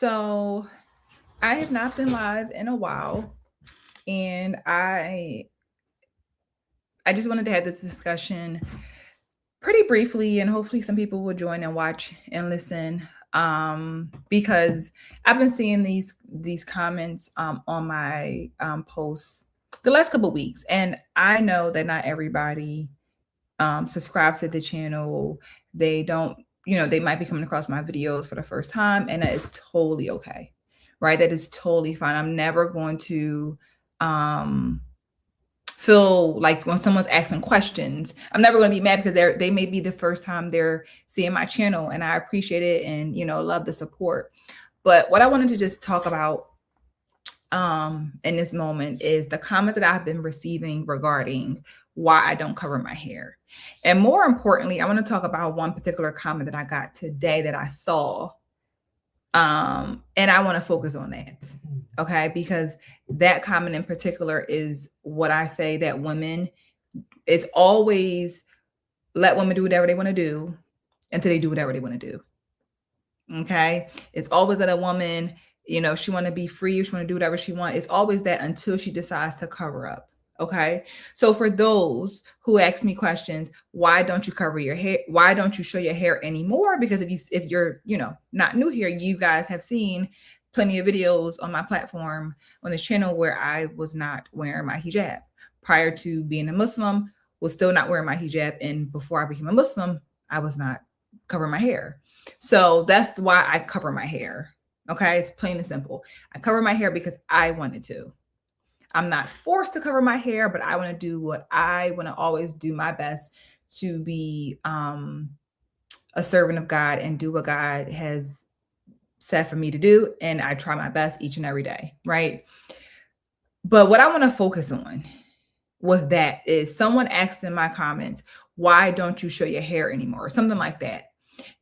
So I have not been live in a while, and I just wanted to have this discussion pretty briefly, and hopefully some people will join and watch and listen. Because I've been seeing these comments on my posts the last couple of weeks, and I know that not everybody subscribes to the channel. They don't, they might be coming across my videos for the first time, and that is totally okay, right? That is totally fine. I'm never going to um, feel like when someone's asking questions, I'm never going to be mad because they may be the first time they're seeing my channel, and I appreciate it and love the support. But what I wanted to just talk about in this moment is the comments that I've been receiving regarding why I don't cover my hair. And more importantly, I want to talk about one particular comment that I got today that I saw. And I want to focus on that. Okay, because that comment in particular is what I say that women, it's always let women do whatever they want to do until they do whatever they want to do. Okay. It's always that a woman, she want to be free, she want to do whatever she wants. It's always that until she decides to cover up. Okay. So for those who ask me questions, why don't you cover your hair? Why don't you show your hair anymore? Because if you're, not new here, you guys have seen plenty of videos on my platform on this channel where I was not wearing my hijab. Prior to being a Muslim, was still not wearing my hijab. And before I became a Muslim, I was not covering my hair. So that's why I cover my hair. Okay. It's plain and simple. I cover my hair because I wanted to. I'm not forced to cover my hair, but I want to do what I want to always do my best to be a servant of God and do what God has said for me to do. And I try my best each and every day. Right. But what I want to focus on with that is someone asked in my comments, why don't you show your hair anymore? Or something like that.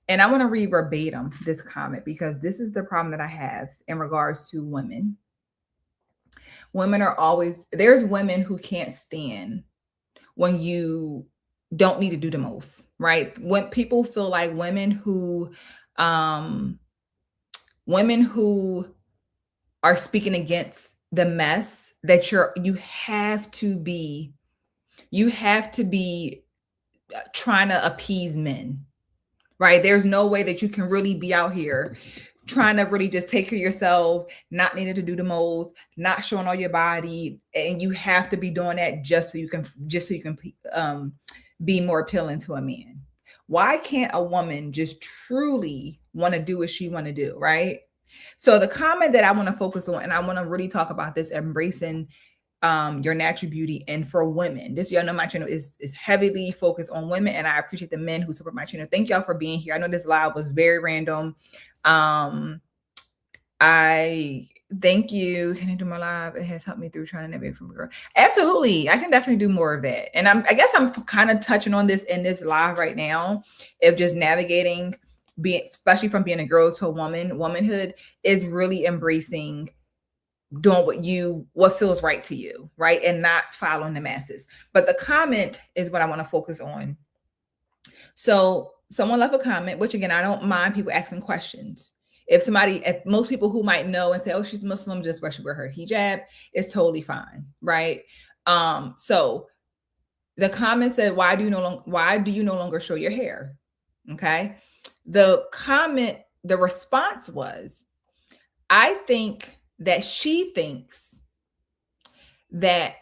And I want to read verbatim this comment because this is the problem that I have in regards to women. Women are always, there's women who can't stand when you don't need to do the most, right? When people feel like women who are speaking against the mess that you have to be trying to appease men, right? There's no way that you can really be out here trying to really just take care of yourself, not needing to do the most, not showing all your body, and you have to be doing that just so you can be more appealing to a man. Why can't a woman just truly want to do what she want to do, right? So the comment that I want to focus on, and I want to really talk about this, embracing your natural beauty. And for women, this, y'all know my channel is heavily focused on women, and I appreciate the men who support my channel. Thank y'all for being here. I know this live was very random. I thank you. Can I do more live? It has helped me through trying to navigate from a girl. Absolutely. I can definitely do more of that. And I guess I'm kind of touching on this in this live right now, of just navigating being, especially from being a girl to a woman. Womanhood is really embracing doing what feels right to you, right? And not following the masses. But the comment is what I want to focus on. So someone left a comment, which again, I don't mind people asking questions. If most people who might know and say, oh, she's Muslim, just wear her hijab, is totally fine, right? So the comment said, why do you no longer show your hair? Okay. The response was, I think that she thinks the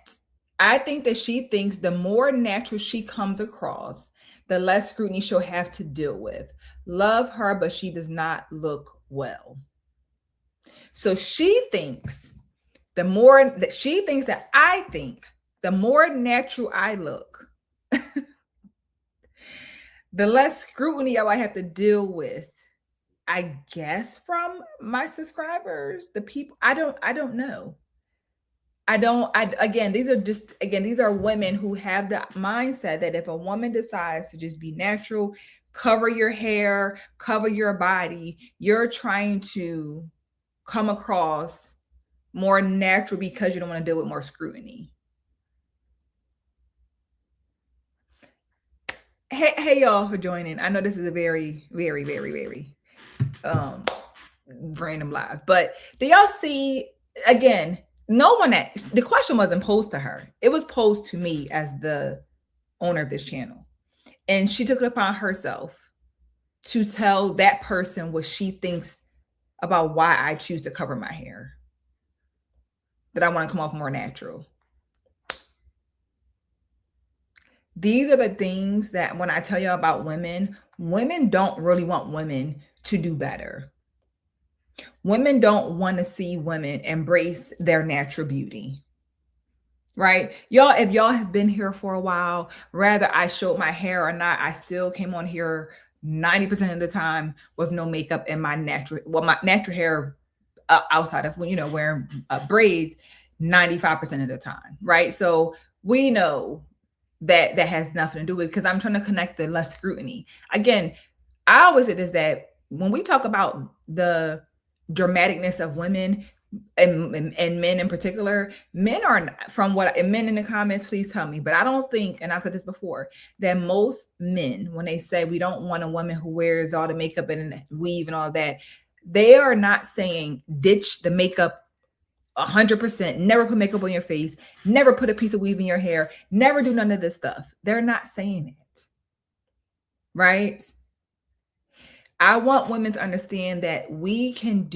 more natural she comes across, the less scrutiny she'll have to deal with. Love her, but she does not look well. So she thinks the more natural I look, the less scrutiny I have to deal with, I guess, from my subscribers, the people. I don't know. These are women who have the mindset that if a woman decides to just be natural, cover your hair, cover your body, you're trying to come across more natural because you don't want to deal with more scrutiny. Hey y'all for joining. I know this is a very, very, very, very random live. But do y'all see, again, no one the question wasn't posed to her. It was posed to me as the owner of this channel. And she took it upon herself to tell that person what she thinks about why I choose to cover my hair. That I want to come off more natural. These are the things that when I tell you about women, women don't really want women to do better. Women don't want to see women embrace their natural beauty. Right? Y'all, if y'all have been here for a while, whether I showed my hair or not, I still came on here 90% of the time with no makeup and my natural hair outside of, wearing braids 95% of the time. Right? So we know that has nothing to do with it, because I'm trying to connect the less scrutiny. Again, I always say this, that when we talk about the dramaticness of women and men in particular, men are, from what, and men in the comments, please tell me, but I don't think, and I've said this before, that most men, when they say we don't want a woman who wears all the makeup and weave and all that, they are not saying ditch the makeup 100%, never put makeup on your face, never put a piece of weave in your hair, never do none of this stuff. They're not saying it, right? I want women to understand that we can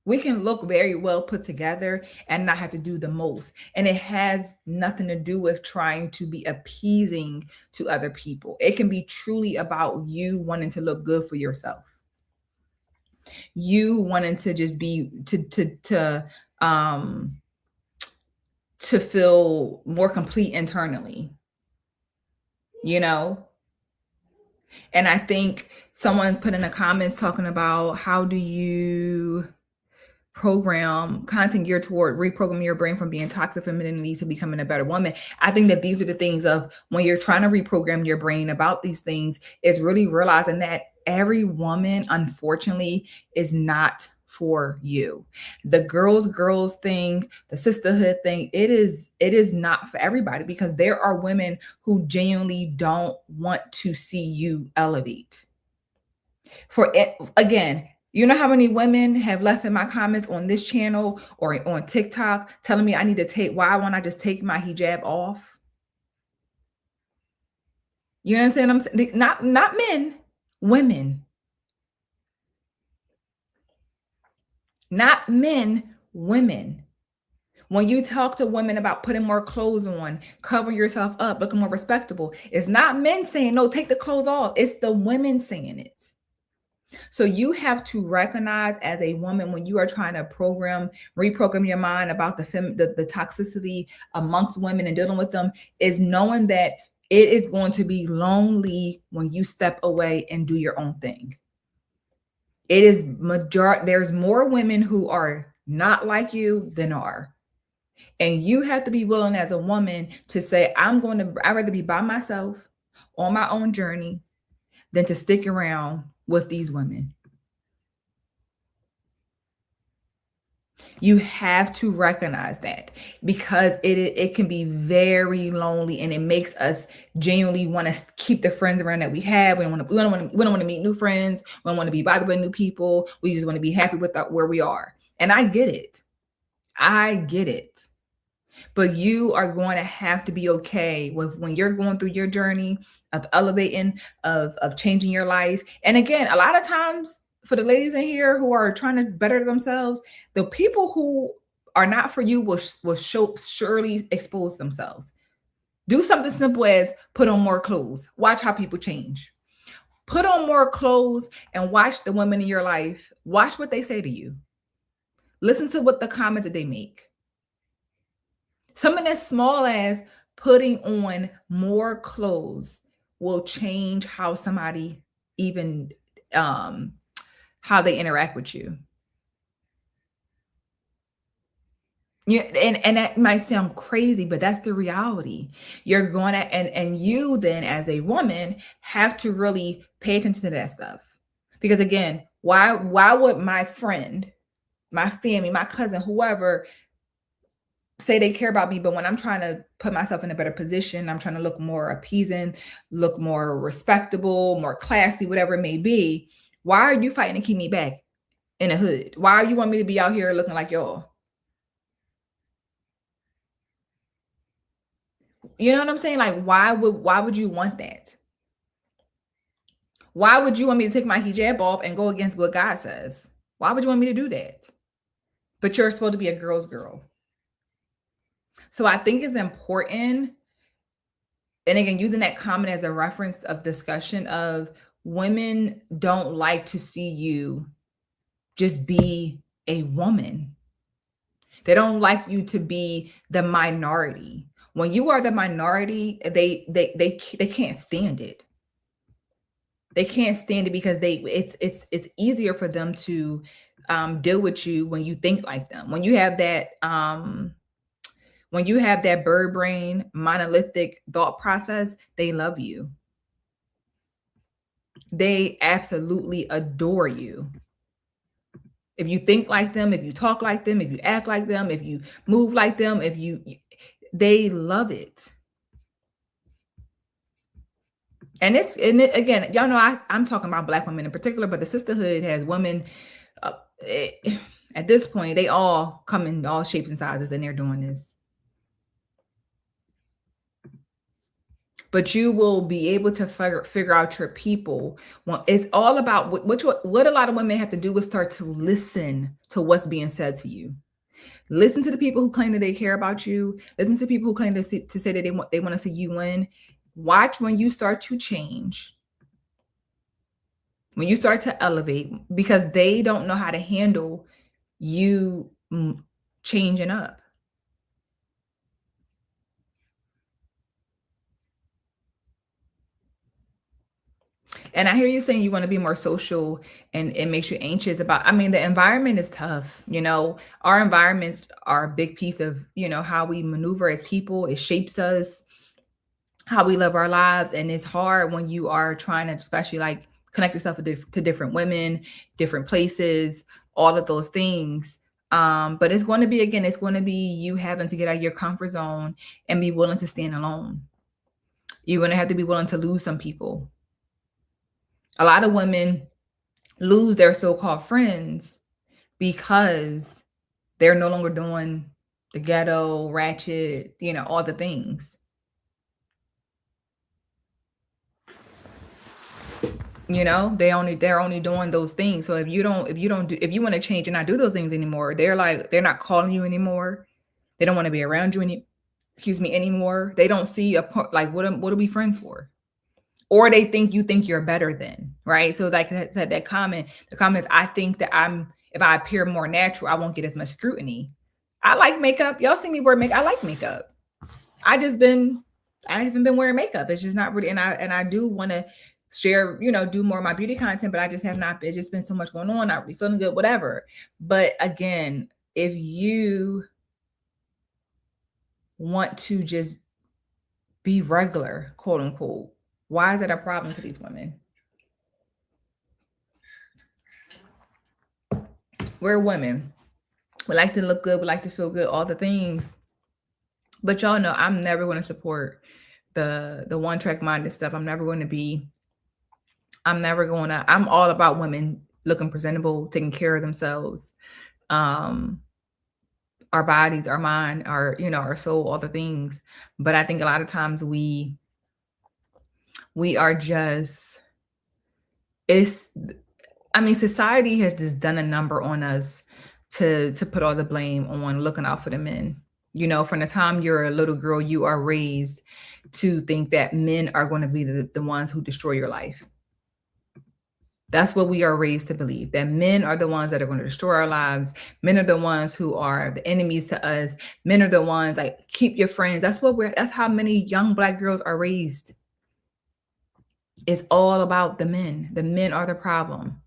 look very well put together and not have to do the most. And it has nothing to do with trying to be appeasing to other people. It can be truly about you wanting to look good for yourself. You wanting to just be to feel more complete internally, And I think someone put in the comments talking about how do you program content geared toward reprogramming your brain from being toxic femininity to becoming a better woman. I think that these are the things of when you're trying to reprogram your brain about these things, is really realizing that every woman, unfortunately, is not for you. The girls thing, the sisterhood thing, it is not for everybody, because there are women who genuinely don't want to see you elevate. For it, again, you know how many women have left in my comments on this channel or on TikTok telling me I need to why won't I just take my hijab off? You understand what I'm saying? Not men, women. Not men, women. When you talk to women about putting more clothes on, covering yourself up, looking more respectable, it's not men saying, no, take the clothes off. It's the women saying it. So you have to recognize as a woman, when you are trying to reprogram your mind about the toxicity amongst women and dealing with them, is knowing that it is going to be lonely when you step away and do your own thing. There's more women who are not like you than are. And you have to be willing as a woman to say, I'd rather be by myself on my own journey than to stick around with these women. You have to recognize that, because it can be very lonely, and it makes us genuinely want to keep the friends around that we have. We don't want to meet new friends. We don't want to be bothered by new people. We just want to be happy with where we are. And I get it. But you are going to have to be okay with, when you're going through your journey of elevating, of changing your life. And again, a lot of times, for the ladies in here who are trying to better themselves, the people who are not for you will surely expose themselves. Do something simple as put on more clothes. Watch how people change. Put on more clothes and watch the women in your life. Watch what they say to you. Listen to what the comments that they make. Something as small as putting on more clothes will change how somebody even how they interact with you. And that might sound crazy, but that's the reality. You're going to, and you then as a woman have to really pay attention to that stuff. Because again, why would my friend, my family, my cousin, whoever say they care about me, but when I'm trying to put myself in a better position, I'm trying to look more appeasing, look more respectable, more classy, whatever it may be, why are you fighting to keep me back in the hood? Why you want me to be out here looking like y'all? You know what I'm saying? Like, why would you want that? Why would you want me to take my hijab off and go against what God says? Why would you want me to do that? But you're supposed to be a girl's girl. So I think it's important, and again, using that comment as a reference of discussion of women don't like to see you just be a woman. They don't like you to be the minority. When you are the minority, they can't stand it. They can't stand it because it's easier for them to deal with you when you think like them. When you have that bird brain monolithic thought process, they love you. They absolutely adore you. If you think like them, if you talk like them, if you act like them, if you move like them, they love it. Again, y'all know I'm talking about Black women in particular, but the sisterhood has women. Uh, eh, at this point, they all come in all shapes and sizes, and they're doing this. But you will be able to figure out your people. Well, it's all about what a lot of women have to do is start to listen to what's being said to you. Listen to the people who claim that they care about you. Listen to people who claim to say that they want to see you win. Watch when you start to change, when you start to elevate, because they don't know how to handle you changing up. And I hear you saying you want to be more social, and it makes you anxious about, I mean, the environment is tough. Our environments are a big piece of, how we maneuver as people. It shapes us, how we live our lives. And it's hard when you are trying to, especially like connect yourself to different women, different places, all of those things. But it's going to be, again, it's going to be you having to get out of your comfort zone and be willing to stand alone. You're going to have to be willing to lose some people. A lot of women lose their so-called friends because they're no longer doing the ghetto, ratchet, all the things. They're only doing those things. So if you want to change and not do those things anymore, they're not calling you anymore. They don't want to be around you anymore. They don't see a point, like, what are we friends for? Or they think you think you're better than, right? So like I said, the comments, I think that if I appear more natural, I won't get as much scrutiny. I like makeup. Y'all see me wear makeup. I like makeup. I haven't been wearing makeup. It's just not really, and I do want to share, do more of my beauty content, but I just have not, it's just been so much going on, not really feeling good, whatever. But again, if you want to just be regular, quote unquote, why is that a problem to these women? We're women. We like to look good. We like to feel good, all the things. But y'all know I'm never going to support the one track minded stuff. I'm all about women looking presentable, taking care of themselves. Our bodies, our mind, our soul, all the things. But I think a lot of times we are just, society has just done a number on us to put all the blame on looking out for the men. From the time you're a little girl, you are raised to think that men are going to be the ones who destroy your life. That's what we are raised to believe, that men are the ones that are going to destroy our lives. Men are the ones who are the enemies to us. Men are the ones, like, keep your friends. That's how many young Black girls are raised. It's all about the men. The men are the problem.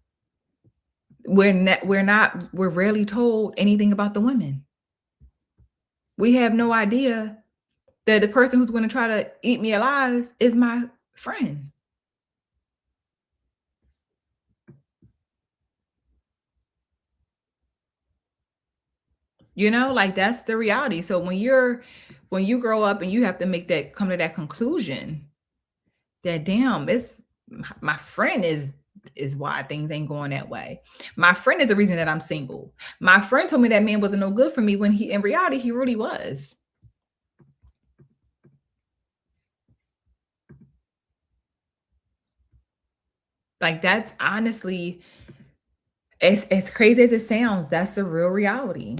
We're rarely told anything about the women. We have no idea that the person who's going to try to eat me alive is my friend. Like, that's the reality. So when you grow up and you have to come to that conclusion that, damn, it's my friend is is why things ain't going that way. My friend is the reason that I'm single. My friend told me that man wasn't no good for me when he, in reality, he really was. Like, that's honestly, as crazy as it sounds, that's the real reality.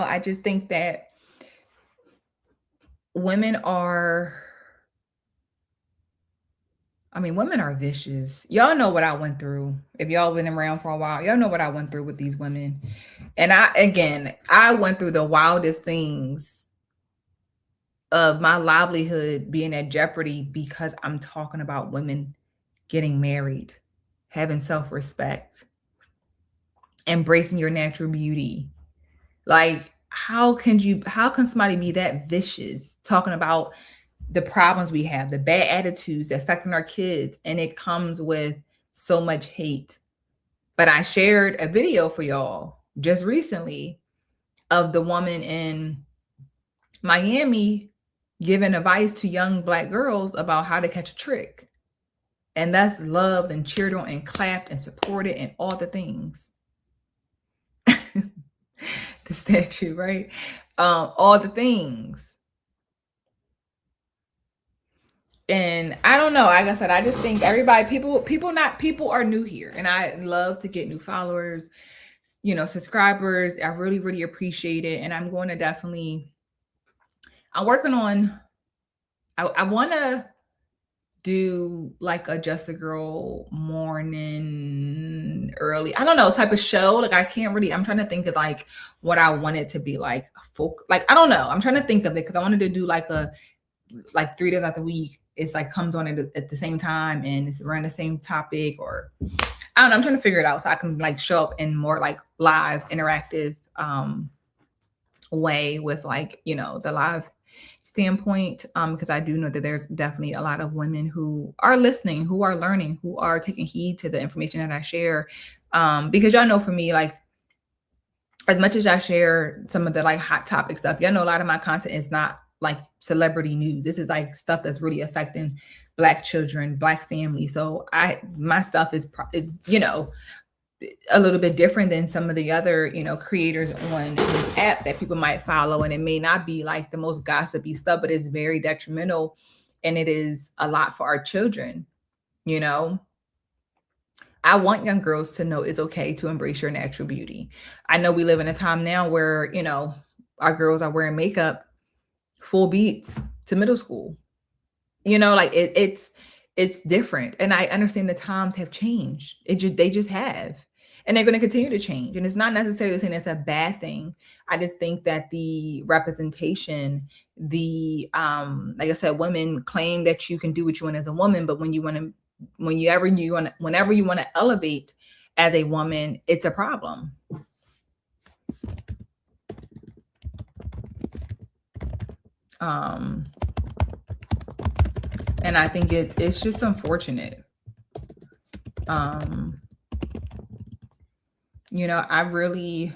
I just think that women are, women are vicious. Y'all know what I went through. If y'all been around for a while, y'all know what I went through with these women. And I went through the wildest things of my livelihood being at jeopardy because I'm talking about women getting married, having self-respect, embracing your natural beauty. Like, how can somebody be that vicious talking about the problems we have, the bad attitudes affecting our kids, and it comes with so much hate? But I shared a video for y'all just recently of the woman in Miami giving advice to young Black girls about how to catch a trick. And that's loved and cheered on and clapped and supported and all the things. The statue, right? All the things. And I don't know. Like I said, I just think everybody, people are new here, and I love to get new followers, subscribers. I really, really appreciate it, and I'm going to definitely. I'm working on. I want to do like a Just a Girl morning early, I don't know, type of show. Like, I can't really, I'm trying to think of like what I want it to be, like folk, like I don't know, I'm trying to think of it because I wanted to do like 3 days out the week. It's like comes on at the same time and it's around the same topic, or I don't know, I'm trying to figure it out so I can like show up in more like live interactive way with like, the live standpoint, because I do know that there's definitely a lot of women who are listening, who are learning, who are taking heed to the information that I share, because y'all know, for me, like, as much as I share some of the like hot topic stuff, y'all know a lot of my content is not like celebrity news. This is like stuff that's really affecting Black children, Black families. So my stuff is a little bit different than some of the other, creators on this app that people might follow. And it may not be like the most gossipy stuff, but it's very detrimental. And it is a lot for our children. I want young girls to know it's okay to embrace your natural beauty. I know we live in a time now where, our girls are wearing makeup full beats to middle school. Like it's different. And I understand the times have changed. They just have. And they're going to continue to change. And it's not necessarily saying it's a bad thing. I just think that the representation, like I said, women claim that you can do what you want as a woman, but whenever you want to elevate as a woman, it's a problem. And I think it's just unfortunate. I really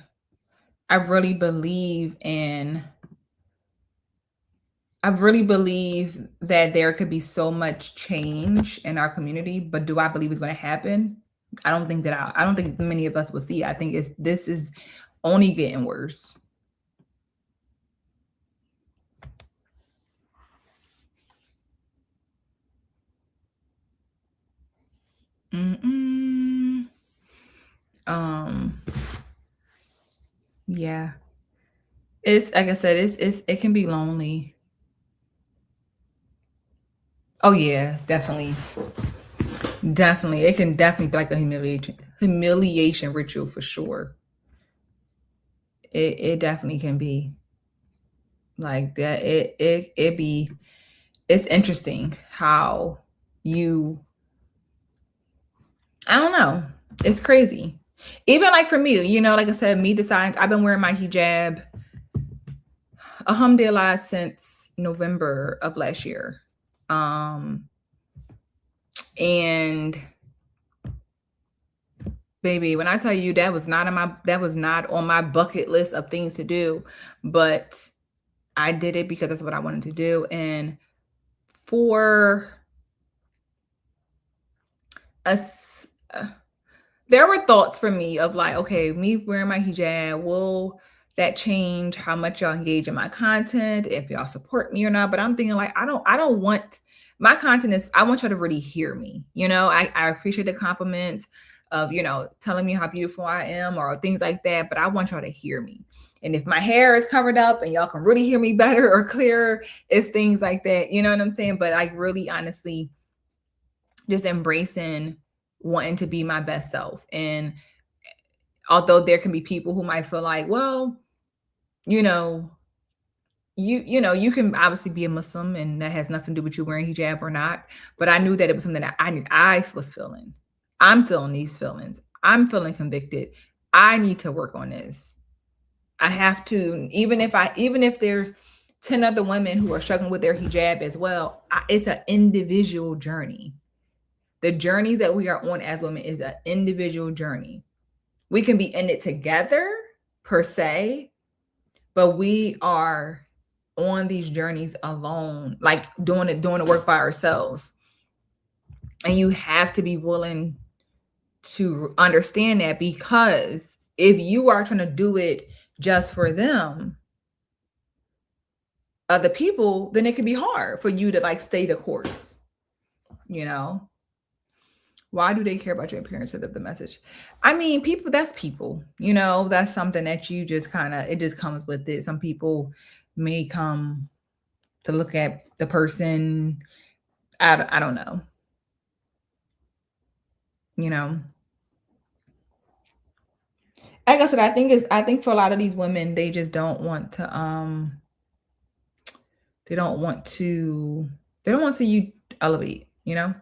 believe that there could be so much change in our community, but do I believe it's going to happen? I don't think many of us will see. I think this is only getting worse. Yeah. It's like I said, it can be lonely. Oh yeah, definitely. Definitely. It can definitely be like a humiliation ritual for sure. It definitely can be like that. It's interesting how I don't know. It's crazy. Even like for me, like I said, me deciding, I've been wearing my hijab, alhamdulillah, since November of last year. And Baby, when I tell you that was not on my bucket list of things to do, but I did it because that's what I wanted to do. And for us, there were thoughts for me of like, okay, me wearing my hijab, will that change how much y'all engage in my content, if y'all support me or not? But I'm thinking like, I don't want my content is, I want y'all to really hear me. You know, I appreciate the compliments of, you know, telling me how beautiful I am or things like that, but I want y'all to hear me. And if my hair is covered up and y'all can really hear me better or clearer, it's things like that. You know what I'm saying? But like really honestly, just embracing wanting to be my best self. And although there can be people who might feel like, well, you know, you know, you can obviously be a Muslim and that has nothing to do with you wearing hijab or not. But I knew that it was something that I was feeling. I'm feeling these feelings. I'm feeling convicted. I need to work on this. I have to, even if there's 10 other women who are struggling with their hijab as well, it's an individual journey. The journeys that we are on as women is an individual journey. We can be in it together per se, but we are on these journeys alone, like doing the work by ourselves. And you have to be willing to understand that, because if you are trying to do it just for them, other people, then it can be hard for you to like stay the course, you know. Why do they care about your appearance of the message? I mean, people, that's people, you know, that's something that you just kind of, it just comes with it. Some people may come to look at the person. I don't know, you know. Like I said, I think for a lot of these women, they just don't want to, they don't want to, they don't want to see you elevate, you know.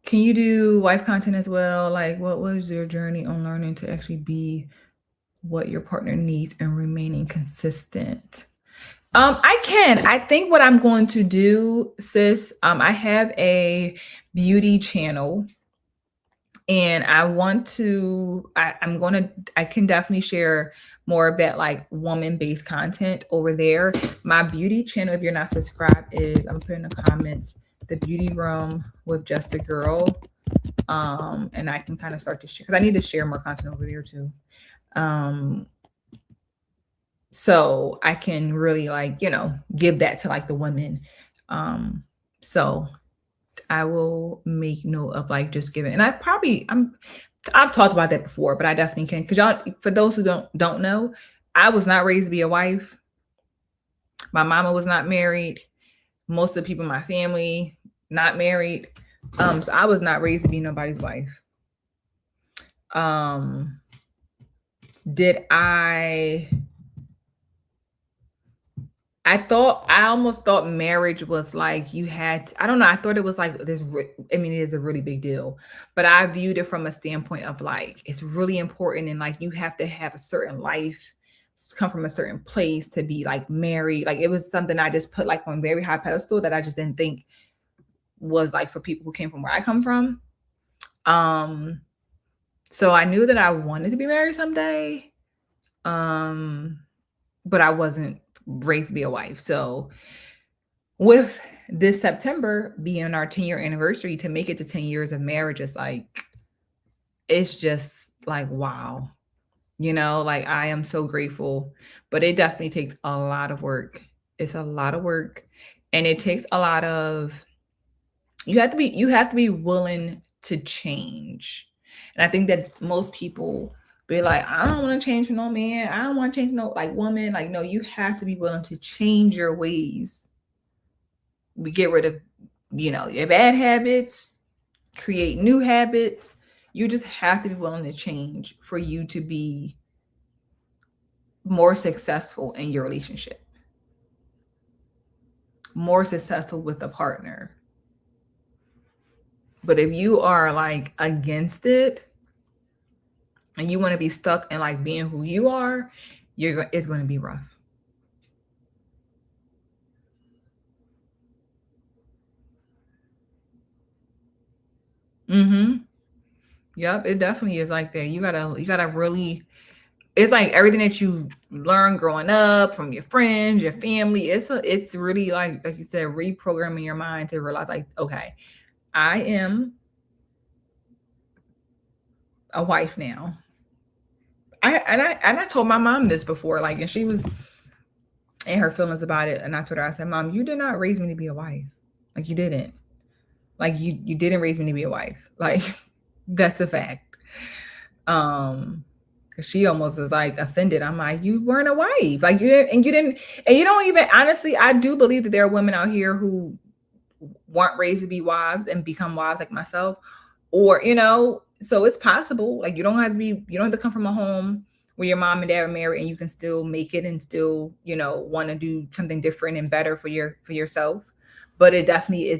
Can you do wife content as well? Like, what was your journey on learning to actually be what your partner needs and remaining consistent? I can. I think what I'm going to do, sis, I have a beauty channel and I can definitely share more of that like woman-based content over there. My beauty channel, if you're not subscribed, is, I'm gonna put in the comments, the beauty room with just a girl. And I can kind of start to share because I need to share more content over there too. Um, so I can really like, you know, give that to like the women. So I will make note of like just giving, and I've talked about that before, but I definitely can, because y'all, for those who don't know, I was not raised to be a wife. My mama was not married. Most of the people in my family not married. So I was not raised to be nobody's wife. Um, did I almost thought marriage was like you had I don't know, I thought it was like this I mean, it is a really big deal, but I viewed it from a standpoint of like it's really important, and like you have to have a certain life, come from a certain place to be like married. Like it was something I just put like on very high pedestal that I just didn't think was like for people who came from where I come from. Um so I knew that I wanted to be married someday. Um but I wasn't raised to be a wife. So with this September being our 10-year anniversary, to make it to 10 years of marriage is like, it's just like, wow. You know, like I am so grateful, but it definitely takes a lot of work. It's a lot of work. And it takes a lot of, you have to be willing to change. And I think that most people be like, I don't want to change for no man. I don't want to change no like woman. Like, no, you have to be willing to change your ways. We get rid of, you know, your bad habits, create new habits. You just have to be willing to change for you to be more successful in your relationship, more successful with a partner. But if you are like against it and you want to be stuck in like being who you are, it's going to be rough. Mm-hmm. Yep, it definitely is like that. You gotta really, it's like everything that you learn growing up from your friends, your family. It's really like you said, reprogramming your mind to realize like, okay, I am a wife now. I told my mom this before, like, and she was in her feelings about it, and I told her, I said, Mom, you did not raise me to be a wife. Like you didn't. Like you didn't raise me to be a wife. Like that's a fact. Cause she almost was like offended. I'm like, you weren't a wife. Like you didn't, and you don't even honestly, I do believe that there are women out here who weren't raised to be wives and become wives like myself. Or, so it's possible. Like you don't have to come from a home where your mom and dad are married and you can still make it and still, want to do something different and better for yourself. But it definitely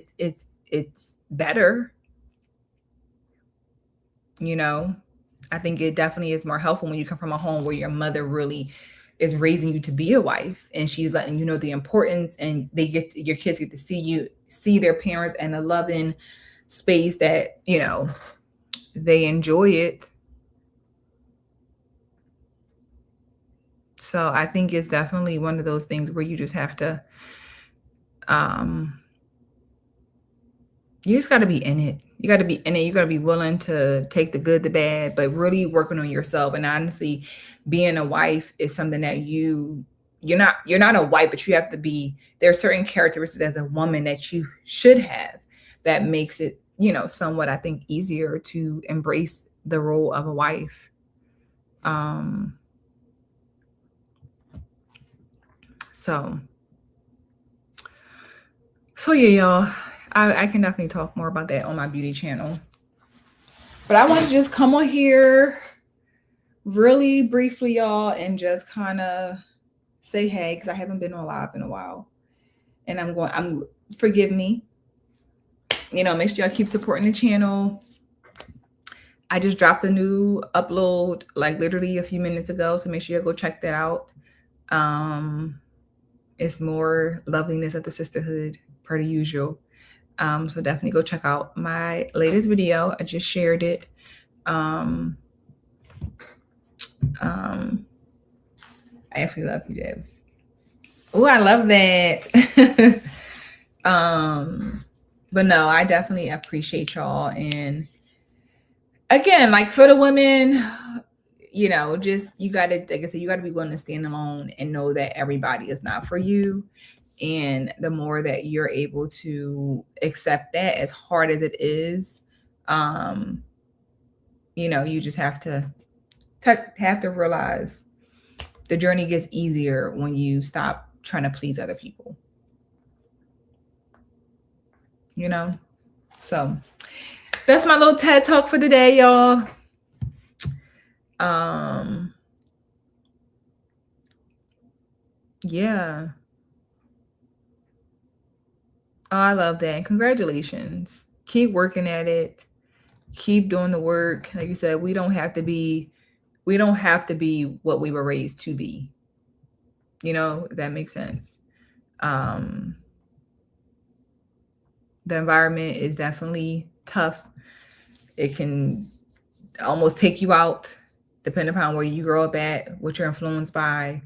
it's better, you know. I think it definitely is more helpful when you come from a home where your mother really is raising you to be a wife and she's letting you know the importance, and your kids get to see their parents in a loving space that, they enjoy it. So I think it's definitely one of those things where you just have to, um you just got to be in it. You got to be in it. You got to be willing to take the good, the bad, but really working on yourself. And honestly, being a wife is something that you're not a wife, but you have to be. There are certain characteristics as a woman that you should have that makes it, somewhat, I think, easier to embrace the role of a wife. Um, so so yeah, y'all. I can definitely talk more about that on my beauty channel. But I want to just come on here really briefly, y'all, and just kind of say hey, because I haven't been on live in a while. And I'm forgive me. Make sure y'all keep supporting the channel. I just dropped a new upload like literally a few minutes ago. So make sure you go check that out. It's more loveliness of the sisterhood per the usual. So definitely go check out my latest video. I just shared it. Um, I absolutely love you, Jabs. Oh, I love that. But no, I definitely appreciate y'all. And again, like for the women, just you gotta, like I said, you gotta be willing to stand alone and know that everybody is not for you. And the more that you're able to accept that, as hard as it is, you just have to realize the journey gets easier when you stop trying to please other people. So that's my little TED talk for the day, y'all. Yeah. Oh, I love that. Congratulations. Keep working at it. Keep doing the work. Like you said, we don't have to be what we were raised to be. If that makes sense. The environment is definitely tough. It can almost take you out, depending upon where you grow up at, what you're influenced by.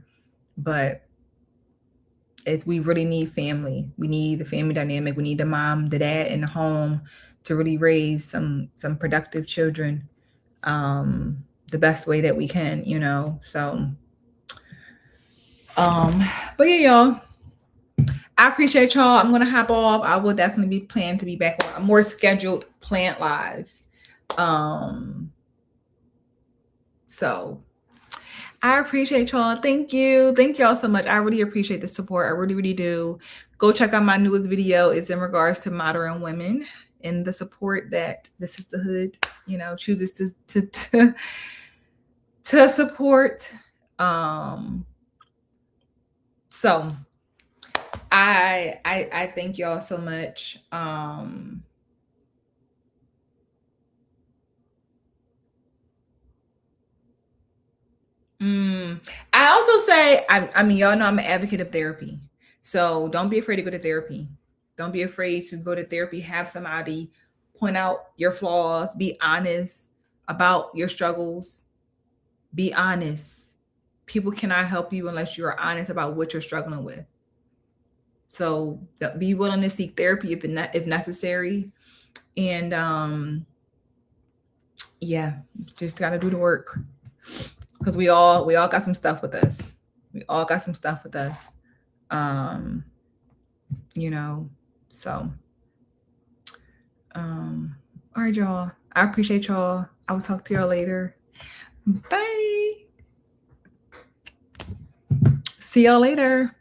But we really need family. We need the family dynamic. We need the mom, the dad in the home to really raise some productive children the best way that we can, So but yeah, y'all. I appreciate y'all. I'm gonna hop off. I will definitely be planning to be back on a more scheduled plant live. So I appreciate y'all. Thank you. Thank y'all so much. I really appreciate the support. I really, really do. Go check out my newest video. It's in regards to modern women and the support that the sisterhood, chooses to support. So I thank y'all so much. I also say, I mean, y'all know I'm an advocate of therapy. So don't be afraid to go to therapy. Don't be afraid to go to therapy, have somebody point out your flaws, be honest. about your struggles. Be honest. People cannot help you unless you are honest about what you're struggling with. So be willing to seek therapy if necessary. And yeah, just got to do the work, because we all got some stuff with us. We all got some stuff with us. Um, you know, so all right, y'all. I appreciate y'all. I will talk to y'all later. Bye. See y'all later.